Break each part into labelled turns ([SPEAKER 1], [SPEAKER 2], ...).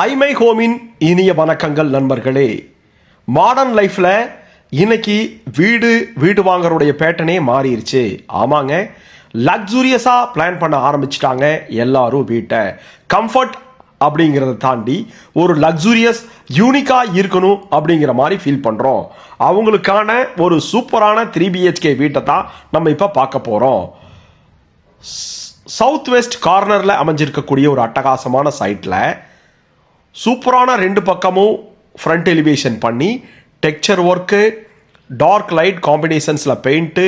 [SPEAKER 1] ஐமை ஹோமின் இனிய வணக்கங்கள் நண்பர்களே. மாடர்ன் லைஃப்பில் இன்னைக்கு வீடு வாங்குறோடைய பேட்டனே மாறிடுச்சு. ஆமாங்க, லக்ஸூரியஸாக பிளான் பண்ண ஆரம்பிச்சிட்டாங்க எல்லாரும். வீட்டை கம்ஃபர்ட் அப்படிங்கிறத தாண்டி ஒரு லக்ஸூரியஸ் யூனிக்காக இருக்கணும் அப்படிங்கிற மாதிரி ஃபீல் பண்ணுறோம். அவங்களுக்கான ஒரு சூப்பரான 3BHK வீட்டை தான் நம்ம இப்போ பார்க்க போகிறோம். சவுத் வெஸ்ட் கார்னரில் அமைஞ்சிருக்கக்கூடிய ஒரு அட்டகாசமான சைட்டில் சூப்பரான ரெண்டு பக்கமும் ஃப்ரண்ட் எலிவேஷன் பண்ணி டெக்ஸ்சர் ஒர்க்கு, டார்க் லைட் காம்பினேஷன்ஸில் paint,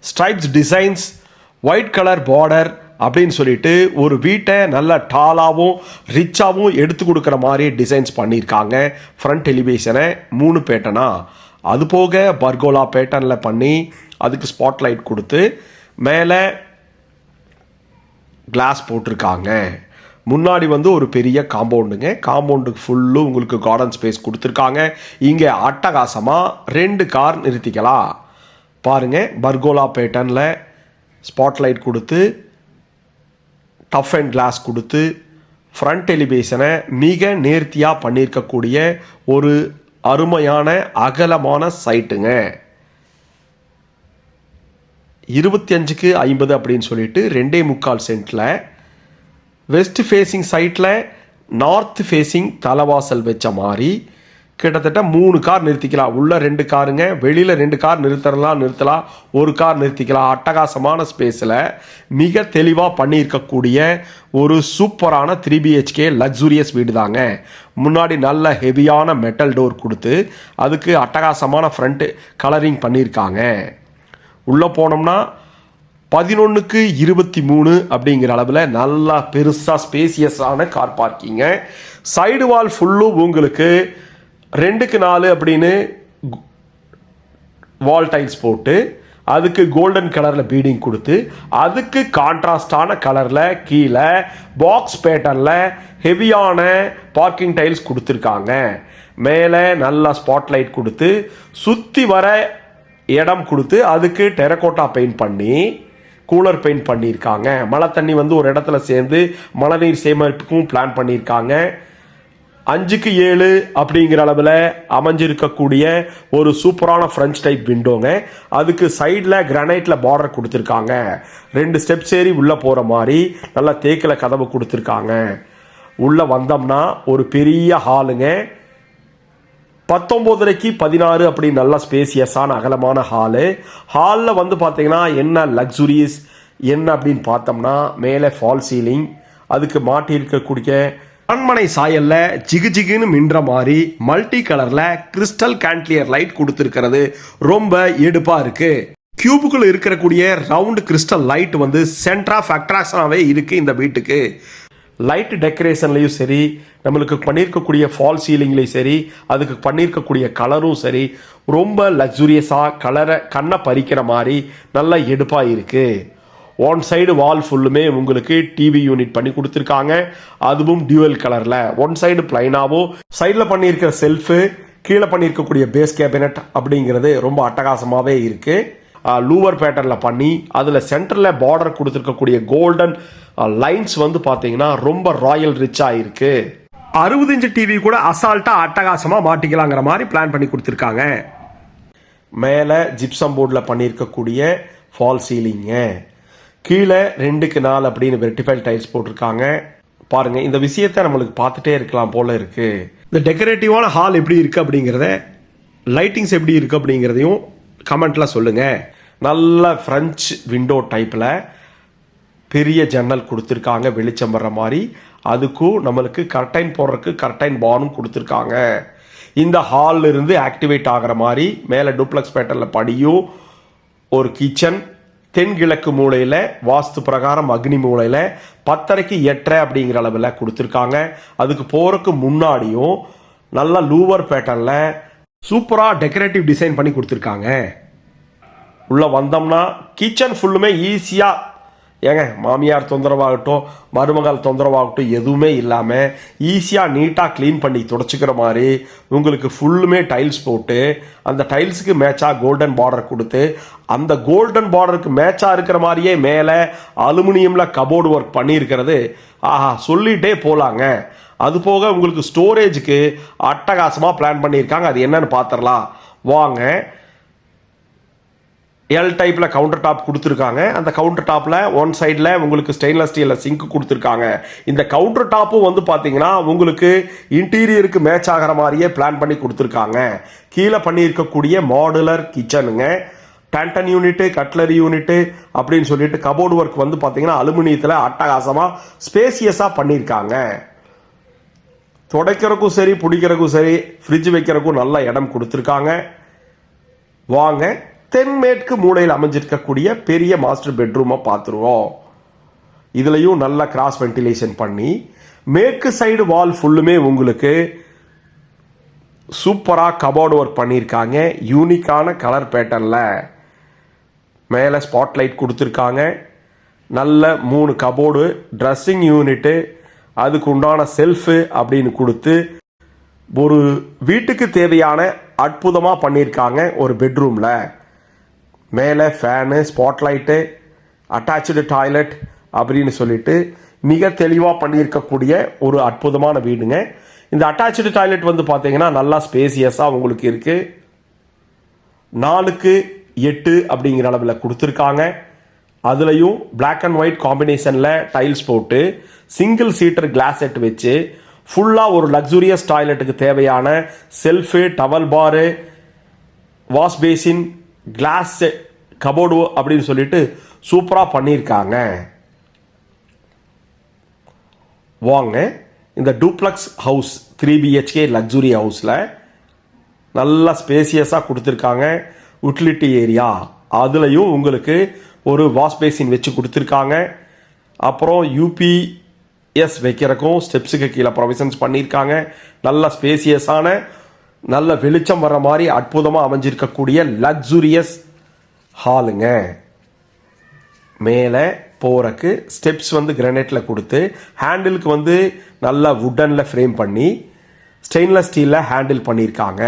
[SPEAKER 1] stripes designs, white colour border அப்படின்னு சொல்லிட்டு ஒரு வீட்டை நல்ல டாலாகவும் ரிச்சாகவும் எடுத்து கொடுக்குற மாதிரி டிசைன்ஸ் பண்ணியிருக்காங்க. ஃப்ரண்ட் எலிவேஷனை 3 பேட்டனா, அது போக பர்கோலா பேட்டர்னில் பண்ணி அதுக்கு ஸ்பாட்லைட் கொடுத்து மேலே கிளாஸ் போட்டிருக்காங்க. முன்னாடி ஒரு பெரிய காம்பவுண்டுங்க. காம்பவுண்டுக்கு ஃபுல்லும் உங்களுக்கு கார்டன் ஸ்பேஸ் கொடுத்துருக்காங்க. இங்கே அட்டகாசமாக 2 கார் நிறுத்திக்கலாம். பாருங்கள், பர்கோலா பேட்டர்னில் ஸ்பாட்லைட் கொடுத்து டஃப் அண்ட் கிளாஸ் கொடுத்து ஃப்ரண்ட் எலிவேஷனை மிக நேர்த்தியாக பண்ணியிருக்கக்கூடிய ஒரு அருமையான அகலமான சைட்டுங்க. 25க்கு 50 அப்படின்னு சொல்லிட்டு 2.25 சென்ட்டில் வெஸ்ட் ஃபேஸிங் சைட்டில் நார்த் ஃபேஸிங் தலைவாசல் வச்ச மாதிரி கிட்டத்தட்ட 3 கார் நிறுத்திக்கலாம். உள்ள 2 காருங்க, வெளியில் 2 கார் நிறுத்தலாம், ஒரு கார் நிறுத்திக்கலாம். அட்டகாசமான ஸ்பேஸில் மிக தெளிவாக பண்ணியிருக்கக்கூடிய ஒரு சூப்பரான 3BHK லக்ஸூரியஸ் வீடு தாங்க. முன்னாடி நல்ல ஹெவியான மெட்டல் டோர் கொடுத்து அதுக்கு அட்டகாசமான ஃப்ரண்ட் கலரிங் பண்ணியிருக்காங்க. உள்ளே போனோம்னா 11க்கு 23 அப்படிங்கிற அளவில் நல்லா பெருசாக ஸ்பேசியஸான கார் பார்க்கிங்க. சைடு வால் ஃபுல்லும் உங்களுக்கு 2க்கு 4 அப்படின்னு வால் டைல்ஸ் போட்டு அதுக்கு கோல்டன் கலரில் பீடிங் கொடுத்து அதுக்கு கான்ட்ராஸ்டான கலரில் கீழே பாக்ஸ் பேட்டர்னில் ஹெவியான பார்க்கிங் டைல்ஸ் கொடுத்துருக்காங்க. மேலே நல்லா ஸ்பாட்லைட் கொடுத்து சுற்றி வர இடம் கொடுத்து அதுக்கு டெரகோட்டா பெயிண்ட் பண்ணி கூலர் பெயிண்ட் பண்ணியிருக்காங்க. மழை தண்ணி ஒரு இடத்துல சேர்ந்து மழைநீர் சேமிப்புக்கும் பிளான் பண்ணியிருக்காங்க. 5க்கு 7 அப்படிங்கிற அளவில் அமைஞ்சிருக்கக்கூடிய ஒரு சூப்பரான ஃப்ரெஞ்ச் டைப் விண்டோங்க. அதுக்கு சைடில் கிரானைட்டில் பார்டர் கொடுத்துருக்காங்க. 2 ஸ்டெப்ஸ் ஏறி உள்ளே போகிற மாதிரி நல்லா தேக்கில் கதவு கொடுத்துருக்காங்க. உள்ளே வந்தோம்னா ஒரு பெரிய ஹாலுங்க. 19க்கு 16 அப்படி நல்ல ஸ்பேசியஸான அகலமான ஹாலில் பார்த்தீங்கன்னா என்ன லக்ஸுரியஸ் என்ன அப்படின்னு பார்த்தோம்னா மேலே ஃபால் சீலிங், அதுக்கு மாட்டி இருக்கக்கூடிய அரண்மனை சாயல்ல ஜிகுன்னு மின்ற மாதிரி மல்டி கலரில் கிறிஸ்டல் கேண்ட்லியர் லைட் கொடுத்துருக்கிறது ரொம்ப எடுப்பாக இருக்குது. கியூபுக்குள்ள இருக்கக்கூடிய round crystal light centre of அட்ராக்ஷனாகவே இருக்குது இந்த வீட்டுக்கு. லைட் டெக்கரேஷன்லையும் சரி, நம்மளுக்கு பண்ணியிருக்கக்கூடிய ஃபால் சீலிங்லேயும் சரி, அதுக்கு பண்ணியிருக்கக்கூடிய கலரும் சரி, ரொம்ப லக்ஸூரியஸாக கண்ணை பறிக்கிற மாதிரி நல்ல எடுப்பாக இருக்குது. ஒன் சைடு வால் ஃபுல்லுமே உங்களுக்கு டிவி யூனிட் பண்ணி கொடுத்துருக்காங்க. அதுவும் டியூவல் கலரில். ஒன் சைடு பிளைனாகவும் சைடில் பண்ணியிருக்கிற செல்ஃபு, கீழே பண்ணியிருக்கக்கூடிய பேஸ் கேபினட் அப்படிங்கிறது ரொம்ப அட்டகாசமாகவே இருக்குது. லூவர் பேட்டர்னில் பண்ணி அதில் சென்டரில் பார்டர் கொடுத்துருக்கக்கூடிய கோல்டன் லைன்ஸ் பார்த்தீங்கன்னா ரொம்ப ராயல் ரிச்சாக இருக்குது. 60 இன்ச் டிவி கூட அசால்ட்டாக அட்டகாசமாக மாட்டிக்கலாங்கிற மாதிரி பிளான் பண்ணி கொடுத்துருக்காங்க. மேலே ஜிப்சம் போர்டில் பண்ணியிருக்கக்கூடிய ஃபால் சீலிங்க. கீழே 2க்கு 4 அப்படின்னு வெர்டிஃபைல் டைல்ஸ் போட்டிருக்காங்க. பாருங்கள், இந்த விஷயத்தை நம்மளுக்கு பார்த்துட்டே இருக்கலாம் போல இருக்குது. இந்த டெக்கரேட்டிவான ஹால் எப்படி இருக்குது அப்படிங்கிறத, லைட்டிங்ஸ் எப்படி இருக்குது அப்படிங்கிறதையும் கமெண்ட்டில் சொல்லுங்கள். நல்ல ஃப்ரெஞ்ச் விண்டோ டைப்பில் பெரிய ஜன்னல் கொடுத்துருக்காங்க வெளிச்சம் வர்ற மாதிரி. அதுக்கும் நம்மளுக்கு கர்டைன் போடுறதுக்கு கர்டைன் பானும் கொடுத்துருக்காங்க. இந்த ஹாலில் இருந்து ஆக்டிவேட் ஆகிற மாதிரி மேலே டூப்ளெக்ஸ் பேட்டர்னில் படியும் ஒரு கிச்சன். தென்கிழக்கு மூலையில் வாஸ்து பிரகாரம் அக்னி மூலையில் 10:30க்கு 8:30 அப்படிங்கிற அளவில் கொடுத்துருக்காங்க. அதுக்கு போகிறதுக்கு முன்னாடியும் நல்லா லூவர் பேட்டர்னில் சூப்பராக டெக்கரேட்டிவ் டிசைன் பண்ணி கொடுத்துருக்காங்க. உள்ளே வந்தோம்னா கிச்சன் ஃபுல்லுமே ஈஸியாக ஏங்க மாமியார் தொந்தரவாகட்டும் மருமகள் தொந்தரவாகட்டும் எதுவுமே இல்லாமல் ஈஸியாக நீட்டாக க்ளீன் பண்ணி துடைச்சிக்கிற மாதிரி உங்களுக்கு ஃபுல்லுமே டைல்ஸ் போட்டு அந்த டைல்ஸுக்கு மேட்சாக கோல்டன் பார்டர் கொடுத்து அந்த கோல்டன் பார்டருக்கு மேட்சாக இருக்கிற மாதிரியே மேலே அலுமினியமில் கபோர்டு ஒர்க் பண்ணியிருக்கிறது ஆஹா சொல்லிகிட்டே போகலாங்க. அது போக உங்களுக்கு ஸ்டோரேஜுக்கு அட்டகாசமாக பிளான் பண்ணியிருக்காங்க. அது என்னன்னு பார்த்துடலாம் வாங்க. எல் டைப்பில் கவுண்டர் டாப் கொடுத்துருக்காங்க. அந்த கவுண்டர் டாப்பில் ஒன் சைடில் உங்களுக்கு ஸ்டெயின்லெஸ் ஸ்டீலில் சிங்க் கொடுத்துருக்காங்க. இந்த கவுண்டர் டாப்பும் வந்து பார்த்தீங்கன்னா உங்களுக்கு இன்டீரியருக்கு மேட்ச் ஆகிற மாதிரியே பிளான் பண்ணி கொடுத்துருக்காங்க. கீழே பண்ணியிருக்கக்கூடிய மாடுலர் கிச்சனுங்க. டேண்டன் யூனிட்டு கட்லரி யூனிட்டு அப்படின்னு சொல்லிட்டு கபோர்டு ஒர்க் வந்து பார்த்தீங்கன்னா அலுமினியத்தில் அட்டகாசமாக ஸ்பேசியஸாக பண்ணியிருக்காங்க. துடைக்கிறதுக்கும் சரி பிடிக்கிறதுக்கும் சரி ஃப்ரிட்ஜ் வைக்கிறதுக்கும் நல்ல இடம் கொடுத்துருக்காங்க. வாங்க தென்மேற்கு மூலையில் அமைஞ்சிருக்கக்கூடிய பெரிய மாஸ்டர் பெட்ரூமை பார்த்துருவோம். இதுலையும் நல்ல கிராஸ் வென்டிலேஷன் பண்ணி மேற்கு சைடு வால் ஃபுல்லுமே உங்களுக்கு சூப்பராக கபோர்டு ஒர்க் பண்ணியிருக்காங்க. யூனிக்கான கலர் பேட்டர்னில் மேலே ஸ்பாட்லைட் கொடுத்துருக்காங்க. நல்ல 3 கபோர்டு ட்ரெஸ்ஸிங் யூனிட்டு அதுக்கு உண்டான செல்ஃபு அப்படின்னு கொடுத்து ஒரு வீட்டுக்கு தேவையான அற்புதமாக பண்ணியிருக்காங்க. ஒரு பெட்ரூமில் மேலே ஃபேனு ஸ்பாட்லைட்டு அட்டாச்சு டாய்லெட் அப்படின்னு சொல்லிட்டு மிக தெளிவாக பண்ணியிருக்கக்கூடிய ஒரு அற்புதமான வீடுங்க. இந்த அட்டாச்சு டாய்லெட் வந்து பார்த்தீங்கன்னா நல்லா ஸ்பேசியஸாக உங்களுக்கு இருக்குது. 4x8 அப்படிங்கிற அளவில் கொடுத்துருக்காங்க. அதுலேயும் பிளாக் அண்ட் ஒயிட் காம்பினேஷனில் டைல்ஸ் போட்டு சிங்கிள் சீட்டர் கிளாஸ் செட் வச்சு ஃபுல்லாக ஒரு லக்ஸூரியஸ் டாய்லெட்டுக்கு தேவையான செல்ஃபு டவல் பாரு வாஷ் பேசின் கிளாஸ் கபோர்டு அப்படின்னு சொல்லிட்டு சூப்பராக பண்ணியிருக்காங்க. வாங்க இந்த டூப்ளக்ஸ் ஹவுஸ் 3 BHK லக்ஸுரி ஹவுஸில் நல்லா ஸ்பேசியஸாக கொடுத்துருக்காங்க. யூட்டிலிட்டி ஏரியா அதுலேயும் உங்களுக்கு ஒரு வாஷ் பேசின் வச்சு கொடுத்துருக்காங்க. அப்புறம் UPS வைக்கிறக்கும் ஸ்டெப்ஸுக்கு கீழே ப்ரொவிஷன்ஸ் பண்ணியிருக்காங்க. நல்ல ஸ்பேசியஸான நல்ல வெளிச்சம் வர்ற மாதிரி அற்புதமாக அமைஞ்சிருக்கக்கூடிய லக்ஸுரியஸ் ஹாலுங்க. மேலே போகிறக்கு ஸ்டெப்ஸ் வந்து கிரானைட்டில் கொடுத்து ஹேண்டிலுக்கு வந்து நல்லா வுட்டனில் ஃப்ரேம் பண்ணி ஸ்டெயின்லெஸ் ஸ்டீலில் ஹேண்டில் பண்ணியிருக்காங்க.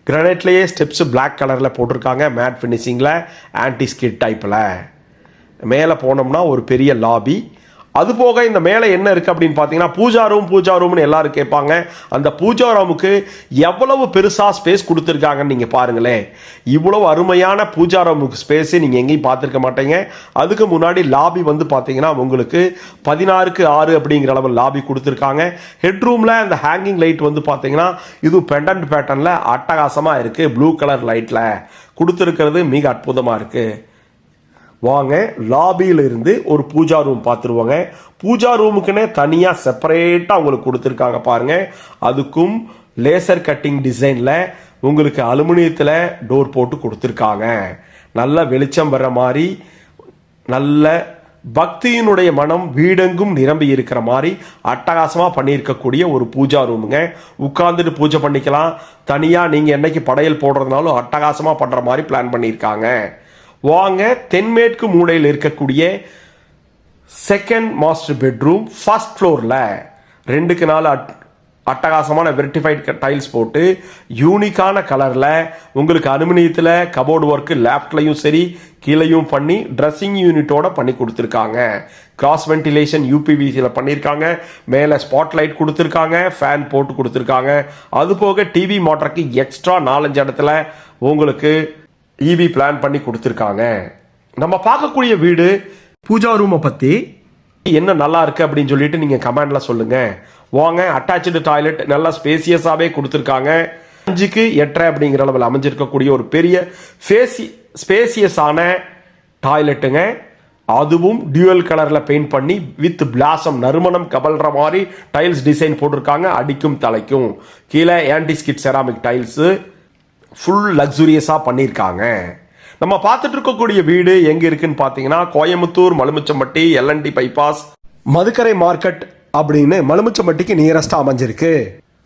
[SPEAKER 1] கிரானைட்லேயே ஸ்டெப்ஸு பிளாக் கலரில் போட்டிருக்காங்க. மேட் ஃபினிஷிங்கில் ஆன்டி ஸ்கிட் டைப்பில். மேலே போனோம்னா ஒரு பெரிய லாபி. அது போக இந்த மேலே என்ன இருக்குது அப்படின்னு பார்த்தீங்கன்னா பூஜா ரூம்னு எல்லாரும் கேட்பாங்க. அந்த பூஜா ரூமுக்கு எவ்வளவு பெருசாக ஸ்பேஸ் கொடுத்துருக்காங்கன்னு நீங்கள் பாருங்களேன். இவ்வளவு அருமையான பூஜா ரூமுக்கு ஸ்பேஸு நீங்கள் எங்கேயும் பார்த்துருக்க மாட்டீங்க. அதுக்கு முன்னாடி லாபி வந்து பார்த்தீங்கன்னா உங்களுக்கு 16x6 அப்படிங்கிற அளவு லாபி கொடுத்துருக்காங்க. ஹெட்ரூமில் அந்த ஹேங்கிங் லைட் வந்து பார்த்தீங்கன்னா இது பெண்டன்ட் பேட்டர்னில் அட்டகாசமாக இருக்குது. ப்ளூ கலர் லைட்டில் கொடுத்துருக்கிறது மிக அற்புதமாக இருக்குது. வாங்க லாபியில் இருந்து ஒரு பூஜா ரூம் பார்த்துருவாங்க. பூஜா ரூமுக்குன்னே தனியாக செப்பரேட்டாக உங்களுக்கு கொடுத்துருக்காங்க பாருங்க. அதுக்கும் லேசர் கட்டிங் டிசைனில் உங்களுக்கு அலுமினியத்தில் டோர் போட்டு கொடுத்துருக்காங்க. நல்ல வெளிச்சம் வர்ற மாதிரி நல்ல பக்தியினுடைய மனம் வீடெங்கும் நிரம்பி இருக்கிற மாதிரி அட்டகாசமாக பண்ணியிருக்கக்கூடிய ஒரு பூஜா ரூமுங்க. உட்கார்ந்துட்டு பூஜை பண்ணிக்கலாம். தனியாக நீங்கள் என்னைக்கு படையல் போடுறதுனாலும் அட்டகாசமாக பண்ணுற மாதிரி பிளான் பண்ணியிருக்காங்க. வாங்க தென்மேற்கு மூலையில் இருக்கக்கூடிய செகண்ட் மாஸ்டர் பெட்ரூம் ஃபர்ஸ்ட் ஃப்ளோரில் 2x4 அட்டகாசமான வெர்டிஃபைட் டைல்ஸ் போட்டு யூனிக்கான கலரில் உங்களுக்கு அலுமினியத்தில் கபோர்டு ஒர்க்கு லேப்ட்லையும் சரி கீழையும் பண்ணி ட்ரெஸ்ஸிங் யூனிட்டோட பண்ணி கொடுத்துருக்காங்க. கிராஸ் வென்டிலேஷன் UPVCயில் பண்ணியிருக்காங்க. மேலே ஸ்பாட்லைட் கொடுத்துருக்காங்க. ஃபேன் போட்டு கொடுத்துருக்காங்க. அது போக டிவி மோட்டருக்கு எக்ஸ்ட்ரா 4-5 இடத்துல உங்களுக்கு EV பிளான் பண்ணி கொடுத்துருக்காங்க. நம்ம பார்க்கக்கூடிய வீடு பூஜா ரூமை பற்றி என்ன நல்லா இருக்கு அப்படின்னு சொல்லிட்டு நீங்கள் கமெண்ட்ல சொல்லுங்க. வாங்க அட்டாச்சு டாய்லெட் நல்லா ஸ்பேசியஸாகவே கொடுத்துருக்காங்க. 5x8 அப்படிங்கிற அளவில் அமைஞ்சிருக்கக்கூடிய ஒரு பெரிய ஸ்பேசியஸான டாய்லெட்டுங்க. அதுவும் டியூவல் கலரில் பெயிண்ட் பண்ணி வித் பிளாசம் நறுமணம் கபல்ற மாதிரி டைல்ஸ் டிசைன் போட்டிருக்காங்க. அடிக்கும் தலைக்கும் கீழே anti skid ceramic tiles full லக்ஸுரியஸாக பண்ணியிருக்காங்க. நம்ம பார்த்துட்டு இருக்கக்கூடிய வீடு எங்கே இருக்குன்னு பார்த்தீங்கன்னா Coimbatore Malumichampatti LNT bypass Madukkarai market அப்படின்னு மலுமிச்சம்பட்டிக்கு நியரஸ்டாக அமைஞ்சிருக்கு.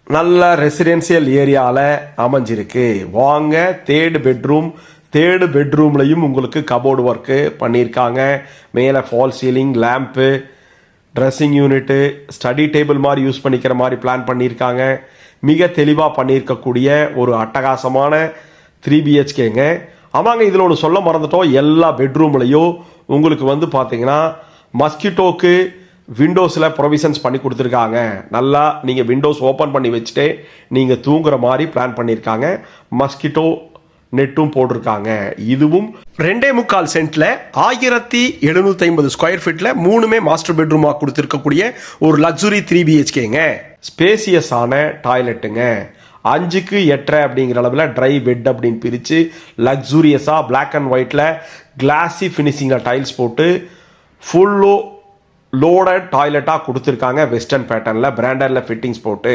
[SPEAKER 1] நல்ல ரெசிடென்சியல் ஏரியாவில் அமைஞ்சிருக்கு. வாங்க 3rd பெட்ரூம் தேர்டு பெட்ரூம்லையும் உங்களுக்கு கபோர்டு ஒர்க்கு பண்ணியிருக்காங்க. மேலே fall ceiling, lamp, dressing unit, study table மாதிரி யூஸ் பண்ணிக்கிற மாதிரி பிளான் பண்ணியிருக்காங்க. மிக தெளிவாக பண்ணியிருக்கக்கூடிய ஒரு அட்டகாசமான 3 BHKங்க. ஆமாங்க, இதில் ஒன்று சொல்ல மறந்துட்டோம். எல்லா பெட்ரூம்லையும் உங்களுக்கு வந்து பார்த்தீங்கன்னா மஸ்கிட்டோக்கு விண்டோஸில் ப்ரொவிஷன்ஸ் பண்ணி கொடுத்துருக்காங்க. நல்லா நீங்கள் விண்டோஸ் ஓப்பன் பண்ணி வச்சுட்டு நீங்கள் தூங்குற மாதிரி பிளான் பண்ணியிருக்காங்க. மஸ்கிட்டோ நெட்டும் போட்டிருக்காங்க. இதுவும் 2.25 சென்ட்ல 1750 ஸ்கொயர் ஃபீட்ல 3மே மாஸ்டர் பெட்ரூமாக கொடுத்துருக்கக்கூடிய ஒரு லக்ஸுரி 3 BHKங்க. ஸ்பேசியஸான டாய்லெட்டுங்க. 5க்கு 8 அப்படிங்கிற அளவில் ட்ரை பெட் அப்படின்னு பிரித்து லக்ஸூரியஸாக பிளாக் அண்ட் ஒயிட்டில் கிளாஸி ஃபினிஷிங்கில் டைல்ஸ் போட்டு ஃபுல்லோ லோடட் டாய்லெட்டாக கொடுத்துருக்காங்க. வெஸ்டர்ன் பேட்டர்னில் பிராண்டரில் ஃபிட்டிங்ஸ் போட்டு.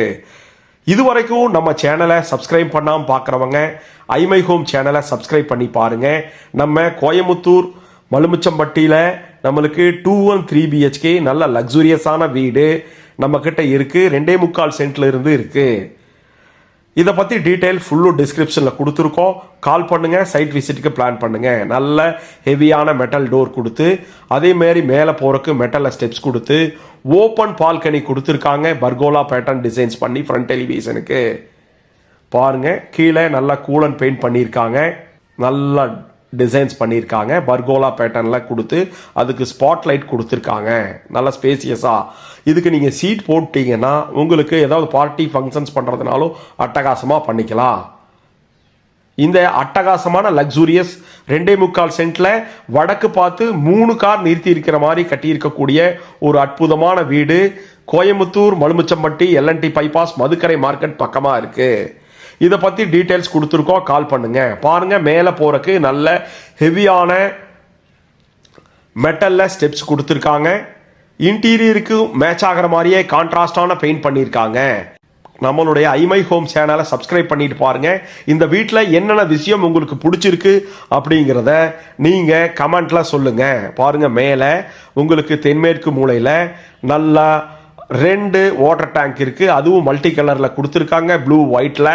[SPEAKER 1] இது வரைக்கும் நம்ம சேனலை சப்ஸ்கிரைப் பண்ணாமல் பார்க்குறவங்க ஐமை ஹோம் சேனலை சப்ஸ்கிரைப் பண்ணி பாருங்கள். நம்ம கோயமுத்தூர் மலுமிச்சம்பட்டியில் நம்மளுக்கு 213 BHK நல்ல லக்ஸூரியஸான வீடு நம்மக்கிட்ட இருக்குது. 2.25 சென்ட்ல இருந்து இருக்குது. இதை பற்றி டீட்டெயில் ஃபுல்லும் டிஸ்கிரிப்ஷனில் கொடுத்துருக்கோம். கால் பண்ணுங்கள், சைட் விசிட்டுக்கு பிளான் பண்ணுங்கள். நல்ல ஹெவியான மெட்டல் டோர் கொடுத்து அதேமாரி மேலே போகிறக்கு மெட்டலில் ஸ்டெப்ஸ் கொடுத்து ஓப்பன் பால்கனி கொடுத்துருக்காங்க. பர்கோலா பேட்டர்ன் டிசைன்ஸ் பண்ணி ஃப்ரண்ட் எலிவேஷனுக்கு பாருங்கள். கீழே நல்லா கூலன் பெயிண்ட் பண்ணியிருக்காங்க. நல்லா டிசைன்ஸ் பண்ணியிருக்காங்க. பர்கோலா பேட்டர்னில் கொடுத்து அதுக்கு ஸ்பாட் லைட் கொடுத்துருக்காங்க. நல்லா ஸ்பேசியஸாக. இதுக்கு நீங்கள் சீட் போட்டிங்கன்னா உங்களுக்கு ஏதாவது பார்ட்டி ஃபங்க்ஷன்ஸ் பண்ணுறதுனாலும் அட்டகாசமாக பண்ணிக்கலாம். இந்த அட்டகாசமான லக்ஸூரியஸ் 2.25 சென்ட்ல வடக்கு பார்த்து 3 கார் நிறுத்தி இருக்கிற மாதிரி கட்டியிருக்கக்கூடிய ஒரு அற்புதமான வீடு Coimbatore Malumichampatti LNT bypass Madukkarai market பக்கமாக இருக்குது. இதை பற்றி டீட்டெயில்ஸ் கொடுத்துருக்கோம். கால் பண்ணுங்க. பாருங்க, மேலே போறக்கு நல்ல ஹெவியான மெட்டல்ல ஸ்டெப்ஸ் கொடுத்துருக்காங்க. இன்டீரியருக்கு மேட்ச் ஆகிற மாதிரியே கான்ட்ராஸ்டான பெயிண்ட் பண்ணியிருக்காங்க. நம்மளுடைய ஐமை ஹோம் சேனலை சப்ஸ்கிரைப் பண்ணிட்டு பாருங்க. இந்த வீட்டில் என்னென்ன விஷயம் உங்களுக்கு பிடிச்சிருக்கு அப்படிங்கிறத நீங்க கமெண்ட்ல சொல்லுங்க. பாருங்க, மேலே உங்களுக்கு தென்மேற்கு மூலையில் நல்லா 2 வாட்டர் டேங்க் இருக்கு. அதுவும் மல்டி கலர்ல கொடுத்துருக்காங்க. ப்ளூ ஒயிட்ல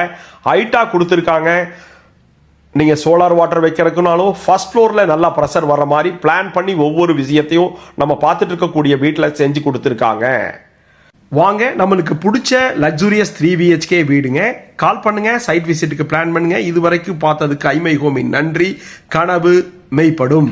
[SPEAKER 1] ஹைட்டா கொடுத்துருக்காங்க. நீங்க சோலார் வாட்டர் வைக்கிறதுக்குனாலும் ஃபர்ஸ்ட் ஃப்ளோர்ல நல்லா ப்ரெஷர் வர மாதிரி பிளான் பண்ணி ஒவ்வொரு விஷயத்தையும் நம்ம பார்த்துட்டு இருக்கக்கூடிய வீட்டில் செஞ்சு கொடுத்துருக்காங்க. வாங்க, நம்மளுக்கு பிடிச்ச லக்ஸூரியஸ் 3 BHK வீடுங்க. கால் பண்ணுங்க, சைட் விசிட்டுக்கு பிளான் பண்ணுங்க. இது வரைக்கும் பார்த்ததுக்கு ஐமை ஹோமின் நன்றி. கனவு மெய்ப்படும்.